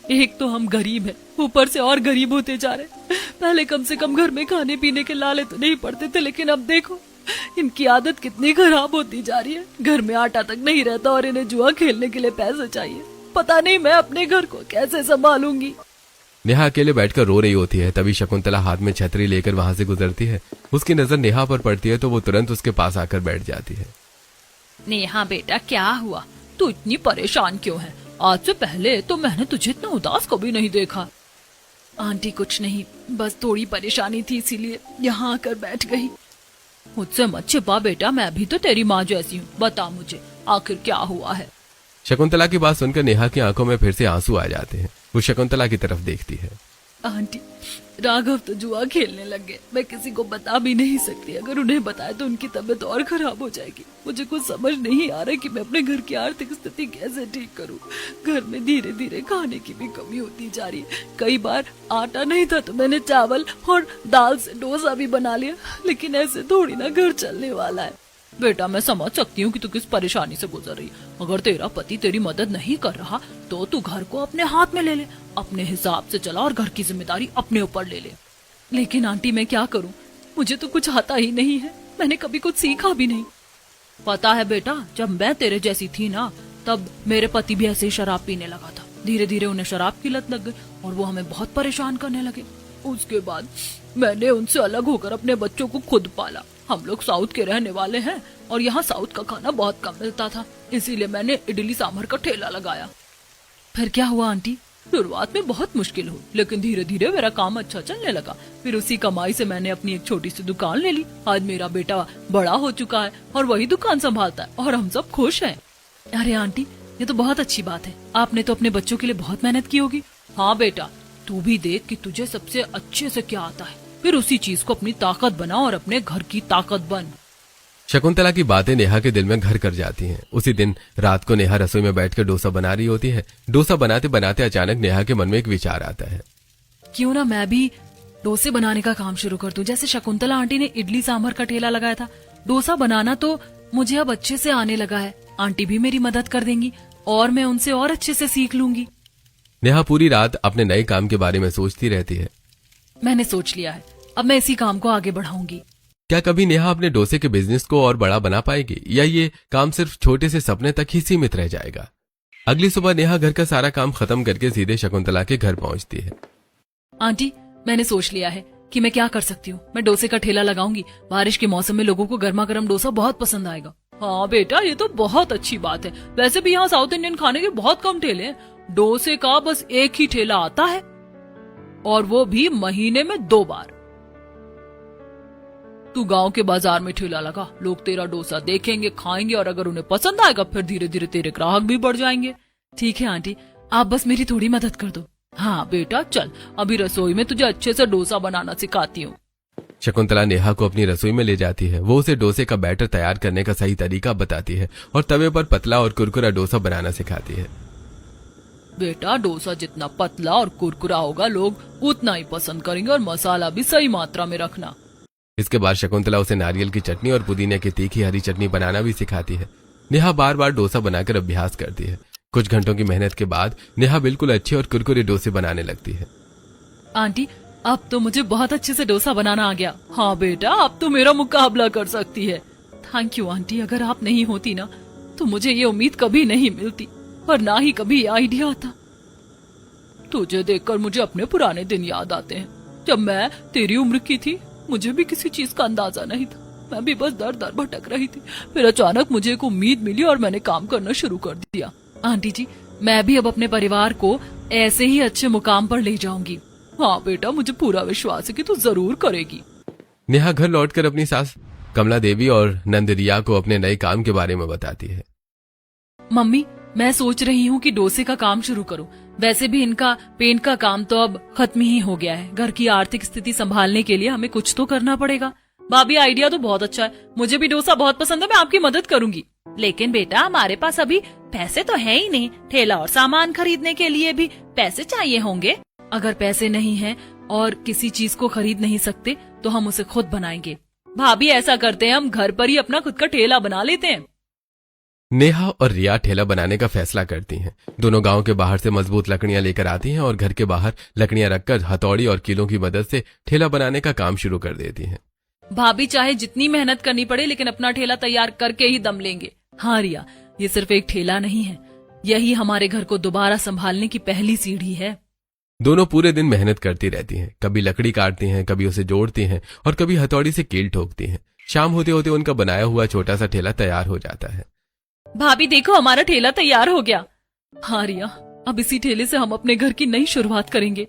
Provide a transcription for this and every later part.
एक तो हम गरीब हैं, ऊपर से और गरीब होते जा रहे। पहले कम से कम घर में खाने पीने के लाले तो नहीं पड़ते थे, लेकिन अब देखो इनकी आदत कितनी खराब होती जा रही है। घर में आटा तक नहीं रहता और इन्हें जुआ खेलने के लिए पैसे चाहिए। पता नहीं मैं अपने घर को कैसे संभालूंगी। नेहा अकेले बैठकर रो रही होती है। तभी शकुंतला हाथ में छतरी लेकर वहां से गुजरती है। उसकी नजर नेहा पर पड़ती है तो वो तुरंत उसके पास आकर बैठ जाती है। नेहा बेटा, क्या हुआ? तू इतनी परेशान क्यों है? आज से पहले तो मैंने तुझे इतना उदास कभी नहीं देखा। आंटी कुछ नहीं, बस थोड़ी परेशानी थी इसीलिए यहाँ आकर बैठ गई। मुझसे मत छिपा बेटा, मैं भी तो तेरी माँ जैसी हूँ। बता मुझे आखिर क्या हुआ है। शकुंतला की बात सुनकर नेहा की आंखों में फिर से आंसू आ जाते हैं। वो शकुंतला की तरफ देखती है। आंटी, राघव तो जुआ खेलने लग गए। मैं किसी को बता भी नहीं सकती। अगर उन्हें बताया तो उनकी तबीयत और खराब हो जाएगी। मुझे कुछ समझ नहीं आ रहा कि मैं अपने घर की आर्थिक स्थिति कैसे ठीक करूं। घर में धीरे धीरे खाने की भी कमी होती जा रही है। कई बार आटा नहीं था तो मैंने चावल और दाल से डोसा भी बना लिया, लेकिन ऐसे थोड़ी ना घर चलने वाला है। बेटा, मैं समझ सकती हूँ कि तू किस परेशानी से गुजर रही है। अगर तेरा पति तेरी मदद नहीं कर रहा तो तू घर को अपने हाथ में ले ले, अपने हिसाब से चला और घर की जिम्मेदारी अपने ऊपर ले ले। लेकिन आंटी मैं क्या करूँ? मुझे तो कुछ आता ही नहीं है। मैंने कभी कुछ सीखा भी नहीं। पता है बेटा, जब मैं तेरे जैसी थी ना, तब मेरे पति भी ऐसे ही शराब पीने लगा था। धीरे धीरे उन्हें शराब की लत लग गई और वो हमें बहुत परेशान करने लगे। उसके बाद मैंने उनसे अलग होकर अपने बच्चों को खुद पाला। हम लोग साउथ के रहने वाले हैं और यहाँ साउथ का खाना बहुत कम मिलता था, इसीलिए मैंने इडली सांभर का ठेला लगाया। फिर क्या हुआ आंटी? शुरुआत में बहुत मुश्किल हुई, लेकिन धीरे धीरे मेरा काम अच्छा चलने लगा। फिर उसी कमाई से मैंने अपनी एक छोटी सी दुकान ले ली। आज मेरा बेटा बड़ा हो चुका है और वही दुकान संभालता है और हम सब खुश हैं। अरे आंटी, ये तो बहुत अच्छी बात है। आपने तो अपने बच्चों के लिए बहुत मेहनत की होगी। हाँ बेटा, तू भी देख कि तुझे सबसे अच्छे से क्या आता है, फिर उसी चीज को अपनी ताकत बना और अपने घर की ताकत बन। शकुंतला की बातें नेहा के दिल में घर कर जाती हैं। उसी दिन रात को नेहा रसोई में बैठकर डोसा बना रही होती है। डोसा बनाते बनाते अचानक नेहा के मन में एक विचार आता है। क्यों ना मैं भी डोसे बनाने का काम शुरू कर दूं, जैसे शकुंतला आंटी ने इडली सांभर का ठेला लगाया था। डोसा बनाना तो मुझे अब अच्छे से आने लगा है। आंटी भी मेरी मदद कर देंगी और मैं उनसे और अच्छे से सीख लूंगी। नेहा पूरी रात अपने नए काम के बारे में सोचती रहती है। मैंने सोच लिया है, अब मैं इसी काम को आगे बढ़ाऊंगी। क्या कभी नेहा अपने डोसे के बिजनेस को और बड़ा बना पाएगी, या ये काम सिर्फ छोटे से सपने तक ही सीमित रह जाएगा? अगली सुबह नेहा घर का सारा काम खत्म करके सीधे शकुंतला के घर पहुंचती है। आंटी, मैंने सोच लिया है कि मैं क्या कर सकती हूँ। मैं डोसे का ठेला लगाऊंगी। बारिश के मौसम में लोगों को गर्मा गर्म डोसा बहुत पसंद आएगा। हाँ बेटा, ये तो बहुत अच्छी बात है। वैसे भी यहाँ साउथ इंडियन खाने के बहुत कम ठेले हैं। डोसे का बस एक ही ठेला आता है और वो भी महीने में 2 बार। तू गांव के बाजार में ठेला लगा, लोग तेरा डोसा देखेंगे, खाएंगे और अगर उन्हें पसंद आएगा फिर धीरे धीरे तेरे ग्राहक भी बढ़ जाएंगे। ठीक है आंटी, आप बस मेरी थोड़ी मदद कर दो। हाँ बेटा चल, अभी रसोई में तुझे अच्छे से डोसा बनाना सिखाती हूँ। शकुंतला नेहा को अपनी रसोई में ले जाती है। वो उसे डोसे का बैटर तैयार करने का सही तरीका बताती है और तवे पर पतला और कुरकुरा डोसा बनाना सिखाती है। बेटा, डोसा जितना पतला और कुरकुरा होगा लोग उतना ही पसंद करेंगे और मसाला भी सही मात्रा में रखना। इसके बाद शकुंतला उसे नारियल की चटनी और पुदीने की तीखी हरी चटनी बनाना भी सिखाती है। नेहा बार बार डोसा बनाकर अभ्यास करती है। कुछ घंटों की मेहनत के बाद नेहा बिल्कुल अच्छे और कुरकुरे डोसे बनाने लगती है। आंटी, अब तो मुझे बहुत अच्छे से डोसा बनाना आ गया। हाँ बेटा, अब तो मेरा मुकाबला कर सकती है। थैंक यू आंटी, अगर आप नहीं होती ना तो मुझे ये उम्मीद कभी नहीं मिलती और ना ही कभी आइडिया आता। तुझे देखकर मुझे अपने पुराने दिन याद आते हैं, जब मैं तेरी उम्र की थी। मुझे भी किसी चीज का अंदाजा नहीं था, मैं भी बस दर दर भटक रही थी। फिर अचानक मुझे एक उम्मीद मिली और मैंने काम करना शुरू कर दिया। आंटी जी, मैं भी अब अपने परिवार को ऐसे ही अच्छे मुकाम पर ले जाऊंगी। हाँ बेटा, मुझे पूरा विश्वास है कि तू जरूर करेगी। नेहा घर लौटकर अपनी सास कमला देवी और नंदरिया को अपने नए काम के बारे में बताती है। मम्मी, मैं सोच रही हूँ कि डोसे का काम शुरू करूँ। वैसे भी इनका पेंट का काम तो अब खत्म ही हो गया है। घर की आर्थिक स्थिति संभालने के लिए हमें कुछ तो करना पड़ेगा। भाभी, आइडिया तो बहुत अच्छा है। मुझे भी डोसा बहुत पसंद है, मैं आपकी मदद करूंगी। लेकिन बेटा, हमारे पास अभी पैसे तो है ही नहीं। ठेला और सामान खरीदने के लिए भी पैसे चाहिए होंगे। अगर पैसे नहीं हैं और किसी चीज को खरीद नहीं सकते तो हम उसे खुद बनाएंगे। भाभी, ऐसा करते हैं, हम घर पर ही अपना खुद का ठेला बना लेते हैं। नेहा और रिया ठेला बनाने का फैसला करती हैं। दोनों गांव के बाहर से मजबूत लकड़ियां लेकर आती हैं और घर के बाहर लकड़ियां रखकर हथौड़ी और कीलों की मदद से ठेला बनाने का काम शुरू कर देती हैं। भाभी चाहे जितनी मेहनत करनी पड़े लेकिन अपना ठेला तैयार करके ही दम लेंगे। हाँ रिया, ये सिर्फ एक ठेला नहीं है, यही हमारे घर को दोबारा संभालने की पहली सीढ़ी है। दोनों पूरे दिन मेहनत करती रहती हैं, कभी लकड़ी काटती हैं, कभी उसे जोड़ती हैं और कभी हथौड़ी से कील ठोकती हैं। शाम होते होते उनका बनाया हुआ छोटा सा ठेला तैयार हो जाता है। भाभी देखो, हमारा ठेला तैयार हो गया। हाँ रिया, अब इसी ठेले से हम अपने घर की नई शुरुआत करेंगे।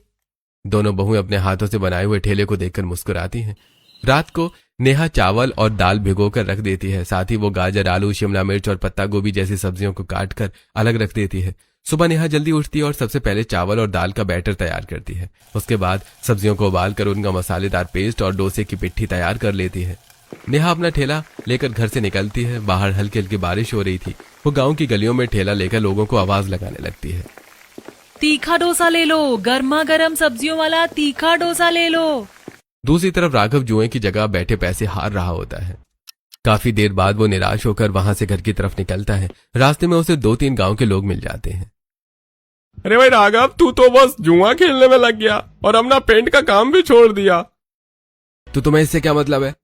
दोनों बहुएं अपने हाथों से बनाए हुए ठेले को देखकर मुस्कुराती हैं। रात को नेहा चावल और दाल भिगोकर रख देती है, साथ ही वो गाजर, आलू, शिमला मिर्च और पत्ता गोभी जैसी सब्जियों को काट कर अलग रख देती है। सुबह नेहा जल्दी उठती है और सबसे पहले चावल और दाल का बैटर तैयार करती है। उसके बाद सब्जियों को उबालकर उनका मसालेदार पेस्ट और डोसे की पिट्ठी तैयार कर लेती है। नेहा अपना ठेला लेकर घर से निकलती है। बाहर हल्की हल्की बारिश हो रही थी। वो गांव की गलियों में ठेला लेकर लोगों को आवाज लगाने लगती है। तीखा डोसा ले लो, गर्मा गर्म सब्जियों वाला तीखा डोसा ले लो। दूसरी तरफ राघव जुए की जगह बैठे पैसे हार रहा होता है। काफी देर बाद वो निराश होकर वहां से घर की तरफ निकलता है। रास्ते में उसे 2-3 गांव के लोग मिल जाते हैं। अरे भाई राघव, तू तो बस जुआ खेलने में लग गया और अपना पेंट का काम भी छोड़ दिया। तो तुम्हें इससे क्या मतलब है?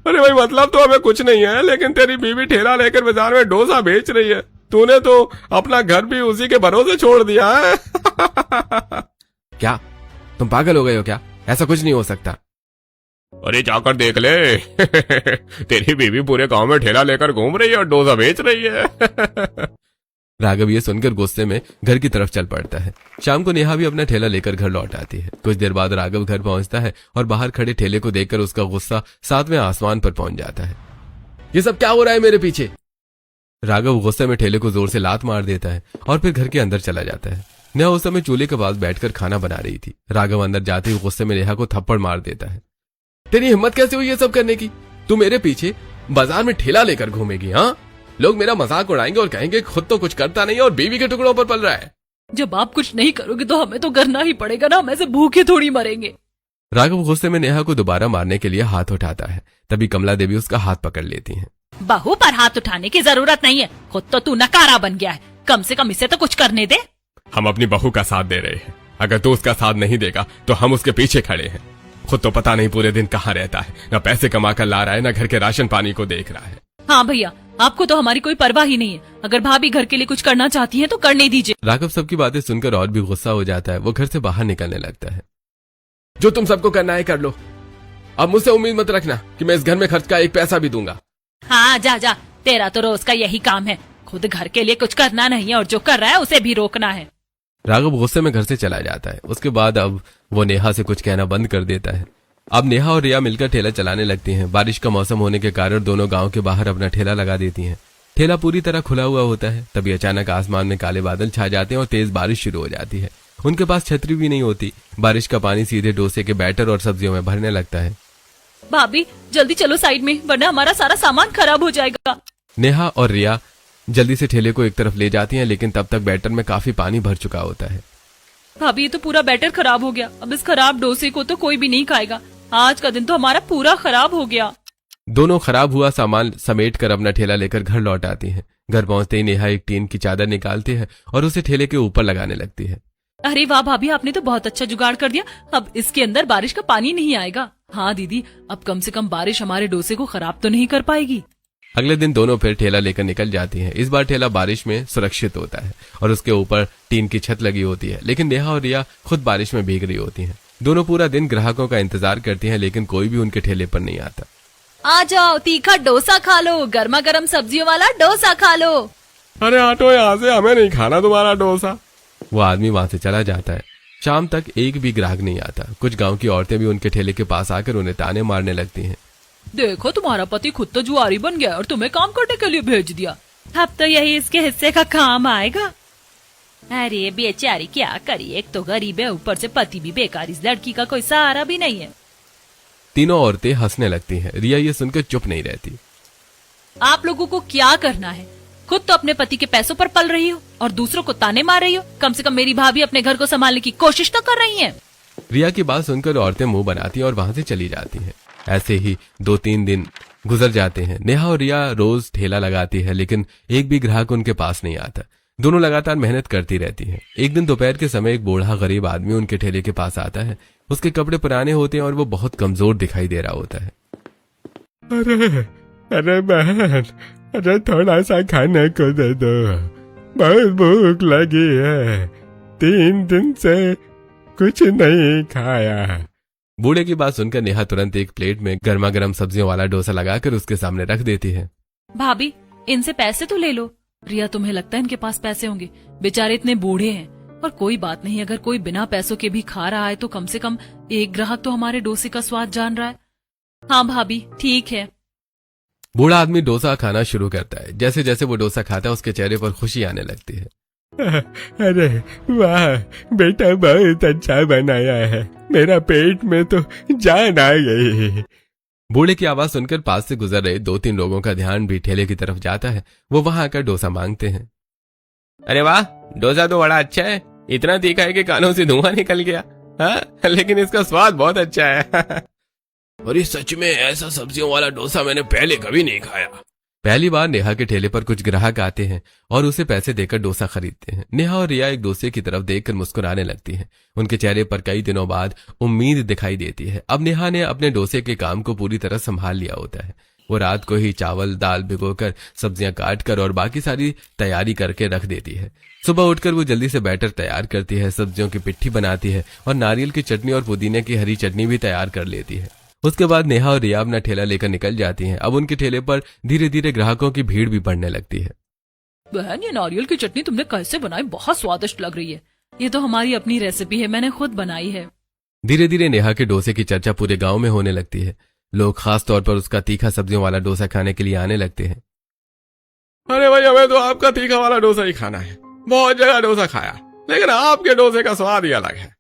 अरे भाई मतलब तो हमें कुछ नहीं है, लेकिन तेरी बीवी ठेला लेकर बाजार में डोसा बेच रही है। तूने तो अपना घर भी उसी के भरोसे छोड़ दिया है। क्या तुम पागल हो गए हो क्या? ऐसा कुछ नहीं हो सकता। अरे जाकर देख ले। तेरी बीवी पूरे गांव में ठेला लेकर घूम रही है और डोसा बेच रही है। राघव ये सुनकर गुस्से में घर की तरफ चल पड़ता है। शाम को नेहा भी अपना ठेला लेकर घर लौट आती है। कुछ देर बाद राघव घर पहुंचता है और बाहर खड़े ठेले को देखकर उसका गुस्सा 7वें आसमान पर पहुंच जाता है। ये सब क्या हो रहा है मेरे पीछे? राघव गुस्से में ठेले को जोर से लात मार देता है और फिर घर के अंदर चला जाता है। नेहा उस समय चूल्हे के पास बैठकर खाना बना रही थी। राघव अंदर जाते ही गुस्से में नेहा को थप्पड़ मार देता है। तेरी हिम्मत कैसे हुई ये सब करने की? तू मेरे पीछे बाजार में ठेला लेकर घूमेगी? हाँ, लोग मेरा मजाक उड़ाएंगे और कहेंगे खुद तो कुछ करता नहीं और बीवी के टुकड़ों पर पल रहा है। जब आप कुछ नहीं करोगे तो हमें तो करना ही पड़ेगा ना, हम ऐसे भूखे थोड़ी मरेंगे। राघव गुस्से में नेहा को दोबारा मारने के लिए हाथ उठाता है। तभी कमला देवी उसका हाथ पकड़ लेती हैं। बहू पर हाथ उठाने की जरूरत नहीं है, खुद तो तू नकारा बन गया है, कम से कम इसे तो कुछ करने दे। हम अपनी बहू का साथ दे रहे हैं, अगर तू उसका साथ नहीं देगा तो हम उसके पीछे खड़े हैं। खुद तो पता नहीं पूरे दिन कहाँ रहता है, न पैसे कमा कर ला रहा है, न घर के राशन पानी को देख रहा है। हाँ भैया, आपको तो हमारी कोई परवाह ही नहीं है। अगर भाभी घर के लिए कुछ करना चाहती है तो करने दीजिए। राघव सबकी बातें सुनकर और भी गुस्सा हो जाता है। वो घर से बाहर निकलने लगता है। जो तुम सबको करना है कर लो, अब मुझसे उम्मीद मत रखना कि मैं इस घर में खर्च का एक पैसा भी दूंगा। हाँ जा जा, तेरा तो रोज का यही काम है, खुद घर के लिए कुछ करना नहीं है और जो कर रहा है उसे भी रोकना है। राघव गुस्से में घर से चला जाता है। उसके बाद अब वो नेहा से कुछ कहना बंद कर देता है। अब नेहा और रिया मिलकर ठेला चलाने लगती हैं। बारिश का मौसम होने के कारण दोनों गांव के बाहर अपना ठेला लगा देती हैं। ठेला पूरी तरह खुला हुआ होता है। तभी अचानक आसमान में काले बादल छा जाते हैं और तेज बारिश शुरू हो जाती है। उनके पास छतरी भी नहीं होती। बारिश का पानी सीधे डोसे के बैटर और सब्जियों में भरने लगता है। भाभी जल्दी चलो साइड में, वरना हमारा सारा सामान खराब हो जाएगा। नेहा और रिया जल्दी से ठेले को एक तरफ ले जाती हैं, लेकिन तब तक बैटर में काफी पानी भर चुका होता है। भाभी ये तो पूरा बैटर खराब हो गया, अब इस खराब डोसे को तो कोई भी नहीं खाएगा। आज का दिन तो हमारा पूरा खराब हो गया। दोनों खराब हुआ सामान समेट कर अपना ठेला लेकर घर लौट आती हैं। घर पहुंचते ही नेहा एक टीन की चादर निकालती है और उसे ठेले के ऊपर लगाने लगती है। अरे वाह भाभी, आपने तो बहुत अच्छा जुगाड़ कर दिया, अब इसके अंदर बारिश का पानी नहीं आएगा। हाँ दीदी, अब कम से कम बारिश हमारे डोसे को खराब तो नहीं कर पाएगी। अगले दिन दोनों फिर ठेला लेकर निकल जाती हैं। इस बार ठेला बारिश में सुरक्षित होता है और उसके ऊपर टीन की छत लगी होती है, लेकिन नेहा और रिया खुद बारिश में भीग रही होती हैं। दोनों पूरा दिन ग्राहकों का इंतजार करती हैं, लेकिन कोई भी उनके ठेले पर नहीं आता। आ जाओ, तीखा डोसा खा लो, गर्मा गर्म सब्जियों वाला डोसा खा लो। अरे हटो यहाँ से, हमें नहीं खाना तुम्हारा डोसा। वो आदमी वहां से चला जाता है। शाम तक एक भी ग्राहक नहीं आता। कुछ गांव की औरतें भी उनके ठेले के पास आकर उन्हें ताने मारने लगती हैं। देखो तुम्हारा पति खुद तो जुआरी बन गया और तुम्हें काम करने के लिए भेज दिया, अब तो यही इसके हिस्से का काम आएगा। अरे बेचारी क्या करी, एक तो गरीब है, ऊपर से पति भी बेकार, इस लड़की का कोई सहारा भी नहीं है। तीनों औरतें हंसने लगती हैं। रिया ये सुनकर चुप नहीं रहती। आप लोगों को क्या करना है? खुद तो अपने पति के पैसों पर पल रही हो और दूसरों को ताने मार रही हो। कम से कम मेरी भाभी अपने घर को संभालने की कोशिश तो कर रही है। रिया की बात सुनकर औरतें मुंह बनाती और वहां से चली जाती हैं। ऐसे ही 2-3 दिन गुजर जाते हैं। नेहा और रिया रोज ठेला लगाती है, लेकिन एक भी ग्राहक उनके पास नहीं आता। दोनों लगातार मेहनत करती रहती हैं। एक दिन दोपहर के समय एक बूढ़ा गरीब आदमी उनके ठेले के पास आता है। उसके कपड़े पुराने होते हैं और वो बहुत कमजोर दिखाई दे रहा होता है। अरे बहन, अरे थोड़ा सा खाने को दे दो, बहुत भूख लगी है, 3 दिन से कुछ नहीं खाया। बूढ़े की बात सुनकर नेहा तुरंत एक प्लेट में गर्मा गर्म सब्जियों वाला डोसा लगाकर उसके सामने रख देती है। भाभी, इनसे पैसे तो ले लो। रिया, तुम्हें लगता है इनके पास पैसे होंगे? बेचारे इतने बूढ़े हैं। और कोई बात नहीं, अगर कोई बिना पैसों के भी खा रहा है तो कम से कम एक ग्राहक तो हमारे डोसे का स्वाद जान रहा है। हाँ भाभी, ठीक है। बूढ़ा आदमी डोसा खाना शुरू करता है। जैसे जैसे वो डोसा खाता है उसके चेहरे पर खुशी आने लगती है। अरे वाह बेटा, बहुत अच्छा बनाया है, मेरा पेट में तो जान आ गई। बूढ़े की आवाज सुनकर पास से गुजर रहे 2-3 लोगों का ध्यान भी ठेले की तरफ जाता है। वो वहां आकर डोसा मांगते हैं। अरे वाह, डोसा तो बड़ा अच्छा है, इतना तीखा है कि कानों से धुआं निकल गया। हाँ, लेकिन इसका स्वाद बहुत अच्छा है। अरे सच में ऐसा सब्जियों वाला डोसा मैंने पहले कभी नहीं खाया। पहली बार नेहा के ठेले पर कुछ ग्राहक आते हैं और उसे पैसे देकर डोसा खरीदते हैं। नेहा और रिया एक दूसरे की तरफ देखकर मुस्कुराने लगती हैं। उनके चेहरे पर कई दिनों बाद उम्मीद दिखाई देती है। अब नेहा ने अपने डोसे के काम को पूरी तरह संभाल लिया होता है। वो रात को ही चावल दाल भिगोकर, सब्जियां काटकर और बाकी सारी तैयारी करके रख देती है। सुबह उठकर वो जल्दी से बैटर तैयार करती है, सब्जियों की पिट्ठी बनाती है और नारियल की चटनी और पुदीने की हरी चटनी भी तैयार कर लेती है। उसके बाद नेहा और रिया अपना ठेला लेकर निकल जाती हैं। अब उनके ठेले पर धीरे धीरे ग्राहकों की भीड़ भी बढ़ने लगती है। बहन, ये नारियल की चटनी तुमने कैसे बनाई? बहुत स्वादिष्ट लग रही है। ये तो हमारी अपनी रेसिपी है, मैंने खुद बनाई है। धीरे धीरे नेहा के डोसे की चर्चा पूरे गांव में होने लगती है। लोग खास तौर पर उसका तीखा सब्जियों वाला डोसा खाने के लिए आने लगते हैं। अरे भाई, हमें तो आपका तीखा वाला डोसा ही खाना है, बहुत जगह डोसा खाया, लेकिन आपके डोसे का स्वाद ही अलग है।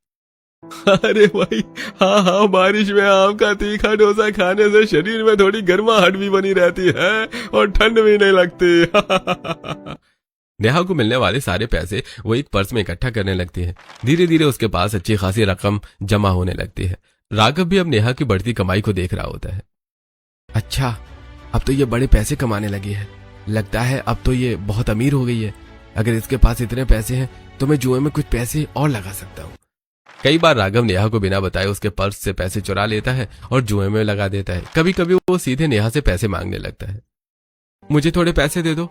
अरे भाई, हाँ, बारिश में आम का तीखा डोसा खाने से शरीर में थोड़ी गर्माहट भी बनी रहती है और ठंड भी नहीं लगती। नेहा को मिलने वाले सारे पैसे वो एक पर्स में इकट्ठा करने लगती है। धीरे धीरे उसके पास अच्छी खासी रकम जमा होने लगती है। राघव भी अब नेहा की बढ़ती कमाई को देख रहा होता है। अच्छा, अब तो ये बड़े पैसे कमाने लगी है, लगता है अब तो ये बहुत अमीर हो गई है। अगर इसके पास इतने पैसे हैं तो मैं जुए में कुछ पैसे और लगा सकता हूँ। कई बार राघव नेहा को बिना बताए उसके पर्स से पैसे चुरा लेता है और जुए में लगा देता है। कभी कभी वो सीधे नेहा से पैसे मांगने लगता है। मुझे थोड़े पैसे दे दो,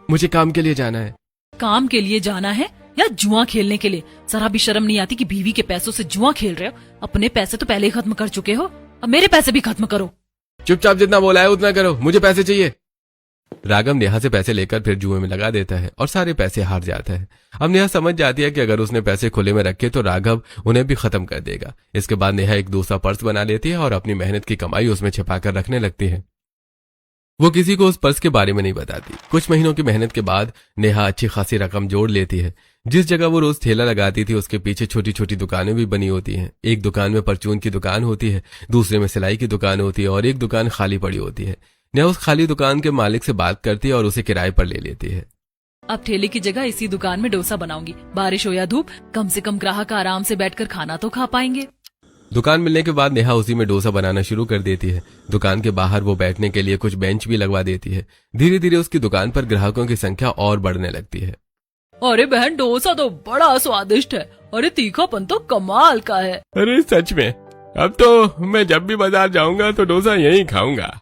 मुझे काम के लिए जाना है। काम के लिए जाना है या जुआ खेलने के लिए? जरा भी शर्म नहीं आती कि बीवी के पैसों से जुआ खेल रहे हो? अपने पैसे तो पहले ही खत्म कर चुके हो, अब मेरे पैसे भी खत्म करो। चुपचाप जितना बोला है उतना करो, मुझे पैसे चाहिए। राघव नेहा से पैसे लेकर फिर जुए में लगा देता है और सारे पैसे हार जाता है। अब नेहा समझ जाती है कि अगर उसने पैसे खुले में रखे तो राघव उन्हें भी खत्म कर देगा। इसके बाद नेहा एक दूसरा पर्स बना लेती है और अपनी मेहनत की कमाई उसमें छिपाकर रखने लगती है। वो किसी को उस पर्स के बारे में नहीं बताती। कुछ महीनों की मेहनत के बाद नेहा अच्छी खासी रकम जोड़ लेती है। जिस जगह वो रोज ठेला लगाती थी उसके पीछे छोटी छोटी दुकानें भी बनी होती हैं। एक दुकान में परचून की दुकान होती है, दूसरे में सिलाई की दुकान होती है और एक दुकान खाली पड़ी होती है। नेहा उस खाली दुकान के मालिक से बात करती है और उसे किराए पर ले लेती है। अब ठेले की जगह इसी दुकान में डोसा बनाऊंगी। बारिश हो या धूप, कम से कम ग्राहक आराम से बैठकर खाना तो खा पाएंगे। दुकान मिलने के बाद नेहा उसी में डोसा बनाना शुरू कर देती है। दुकान के बाहर वो बैठने के लिए कुछ बेंच भी लगवा देती है। धीरे धीरे उसकी दुकान पर ग्राहकों की संख्या और बढ़ने लगती है। अरे बहन, डोसा तो बड़ा स्वादिष्ट है, अरे तीखापन तो कमाल का है। अरे सच में, अब तो मैं जब भी बाजार जाऊंगा तो डोसा यहीं खाऊंगा।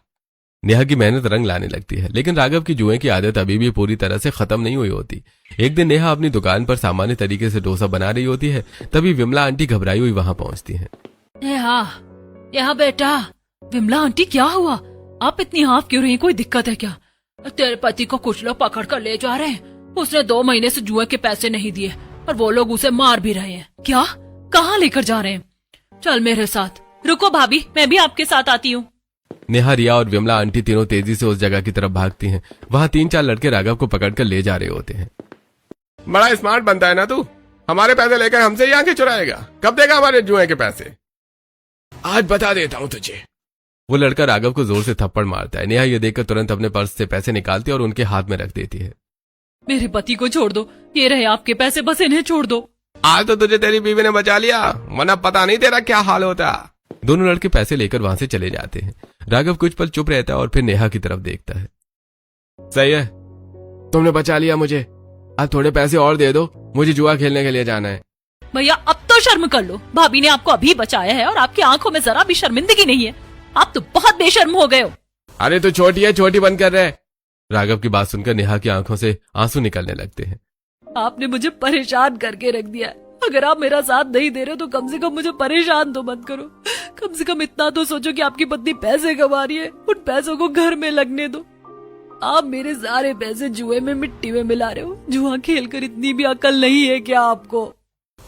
नेहा की मेहनत रंग लाने लगती है, लेकिन राघव की जुए की आदत अभी भी पूरी तरह से खत्म नहीं हुई होती। एक दिन नेहा अपनी दुकान पर सामान्य तरीके से डोसा बना रही होती है, तभी विमला आंटी घबराई हुई वहां पहुंचती हैं। यहाँ बेटा, विमला आंटी क्या हुआ? आप इतनी हाफ क्यों रही? कोई दिक्कत है क्या? तेरे पति को कुछ लोग पकड़ कर ले जा रहे हैं। उसने 2 महीने से जुए के पैसे नहीं दिए और वो लोग उसे मार भी रहे हैं। क्या? कहाँ लेकर जा रहे हैं? चल मेरे साथ। रुको भाभी, मैं भी आपके साथ आती हूँ। नेहा, रिया और विमला आंटी तीनों तेजी से उस जगह की तरफ भागती हैं। वहां 3-4 लड़के राघव को पकड़कर ले जा रहे होते हैं। बड़ा स्मार्ट बनता है ना तू, हमारे पैसे लेकर हमसे ही आंखें चुराएगा। कब देगा हमारे जुए के पैसे? आज बता देता हूँ तुझे। वो लड़का राघव को जोर से थप्पड़ मारता है। नेहा ये देखकर तुरंत अपने पर्स से पैसे निकालती है और उनके हाथ में रख देती है। मेरे पति को छोड़ दो, ये रहे आपके पैसे, बस इन्हें छोड़ दो। आज तो तुझे तेरी बीवी ने बचा लिया, वरना पता नहीं तेरा क्या हाल होता। दोनों लड़के पैसे लेकर वहां से चले जाते हैं। राघव कुछ पल चुप रहता है और फिर नेहा की तरफ देखता है। सही है, तुमने बचा लिया मुझे। अब थोड़े पैसे और दे दो, मुझे जुआ खेलने के लिए जाना है। भैया अब तो शर्म कर लो, भाभी ने आपको अभी बचाया है और आपकी आंखों में जरा भी शर्मिंदगी नहीं है। आप तो बहुत बेशर्म हो गए हो। अरे तो छोटी है, छोटी बंद कर रहे। राघव की बात सुनकर नेहा की आंखों से आंसू निकलने लगते हैं। आपने मुझे परेशान करके रख दिया है। अगर आप मेरा साथ नहीं दे रहे हो तो कम से कम मुझे परेशान तो मत करो। कम से कम इतना तो सोचो कि आपकी पत्नी पैसे कमा रही है, उन पैसों को घर में लगने दो। आप मेरे सारे पैसे जुए में मिट्टी में मिला रहे हो। जुआ खेल कर इतनी भी अकल नहीं है क्या आपको?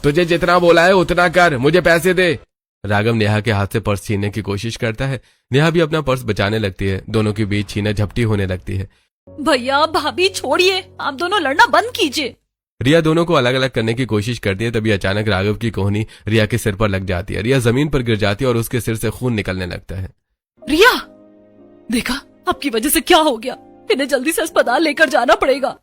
तुझे जितना बोला है उतना कर, मुझे पैसे दे। राघव नेहा के हाथ से पर्स छीनने की कोशिश करता है। नेहा भी अपना पर्स बचाने लगती है। दोनों के बीच छीना झपटी होने लगती है। भैया भाभी छोड़िए, आप दोनों लड़ना बंद कीजिए। रिया दोनों को अलग अलग करने की कोशिश करती है। तभी अचानक राघव की कोहनी रिया के सिर पर लग जाती है। रिया जमीन पर गिर जाती है और उसके सिर से खून निकलने लगता है। रिया, देखा आपकी वजह से क्या हो गया। इन्हें जल्दी से अस्पताल लेकर जाना पड़ेगा।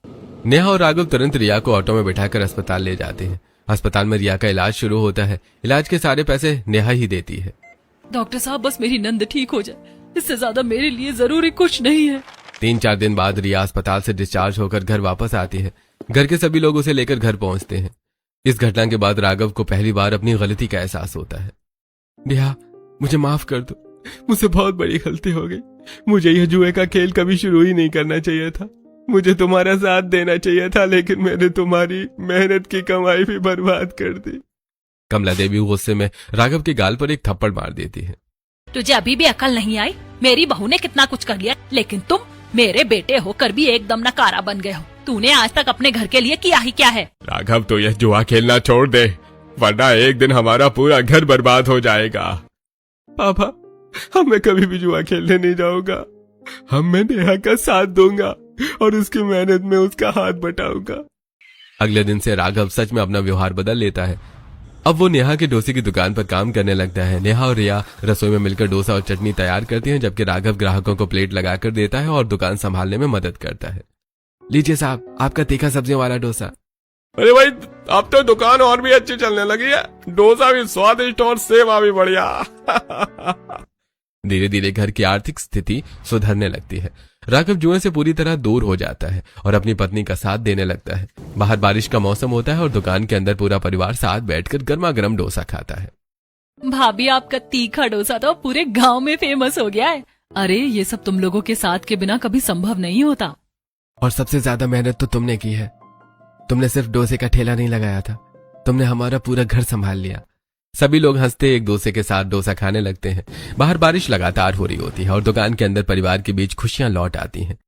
नेहा और राघव तुरंत रिया को ऑटो में बिठाकर अस्पताल ले जाते हैं। अस्पताल में रिया का इलाज शुरू होता है। इलाज के सारे पैसे नेहा ही देती है। डॉक्टर साहब बस मेरी नंद ठीक हो जाए, इससे ज्यादा मेरे लिए जरूरी कुछ नहीं है। 3-4 दिन बाद रिया अस्पताल से डिस्चार्ज होकर घर वापस आती है। घर के सभी लोग उसे लेकर घर पहुंचते हैं। इस घटना के बाद राघव को पहली बार अपनी गलती का एहसास होता है। नेहा, मुझे माफ कर दो, मुझसे बहुत बड़ी गलती हो गई। मुझे यह जुए का खेल कभी शुरू ही नहीं करना चाहिए था। मुझे तुम्हारा साथ देना चाहिए था, लेकिन मैंने तुम्हारी मेहनत की कमाई भी बर्बाद कर दी। कमला देवी गुस्से में राघव के गाल पर एक थप्पड़ मार देती है। तुझे अभी भी अकल नहीं आई? मेरी बहू ने कितना कुछ कर लिया, लेकिन तुम मेरे बेटे होकर भी एकदम नकारा बन गए हो। तूने आज तक अपने घर के लिए किया ही क्या है? राघव, तो यह जुआ खेलना छोड़ दे, वरना एक दिन हमारा पूरा घर बर्बाद हो जाएगा। पापा, हम मैं कभी भी जुआ खेलने नहीं जाऊंगा। मैं नेहा का साथ दूंगा और उसकी मेहनत में उसका हाथ बटाऊंगा। अगले दिन से राघव सच में अपना व्यवहार बदल लेता है। अब वो नेहा के डोसे की दुकान पर काम करने लगता है। नेहा और रिया रसोई में मिलकर डोसा और चटनी तैयार करती हैं, जबकि राघव ग्राहकों को प्लेट लगाकर देता है और दुकान संभालने में मदद करता है। लीजिए साहब, आपका तीखा सब्जियों वाला डोसा। अरे भाई, अब तो दुकान और भी अच्छी चलने लगी है। डोसा भी स्वादिष्ट और सेवा भी बढ़िया। धीरे धीरे घर की आर्थिक स्थिति सुधरने लगती है। राघव जुए से पूरी तरह दूर हो जाता है और अपनी पत्नी का साथ देने लगता है। बाहर बारिश का मौसम होता है और दुकान के अंदर पूरा परिवार साथ बैठकर गर्मा गर्म डोसा खाता है। भाभी, आपका तीखा डोसा तो पूरे गांव में फेमस हो गया है। अरे ये सब तुम लोगों के साथ के बिना कभी संभव नहीं होता। और सबसे ज्यादा मेहनत तो तुमने की है। तुमने सिर्फ डोसे का ठेला नहीं लगाया था, तुमने हमारा पूरा घर संभाल लिया। सभी लोग हंसते एक दूसरे के साथ डोसा खाने लगते हैं। बाहर बारिश लगातार हो रही होती है और दुकान के अंदर परिवार के बीच खुशियां लौट आती हैं।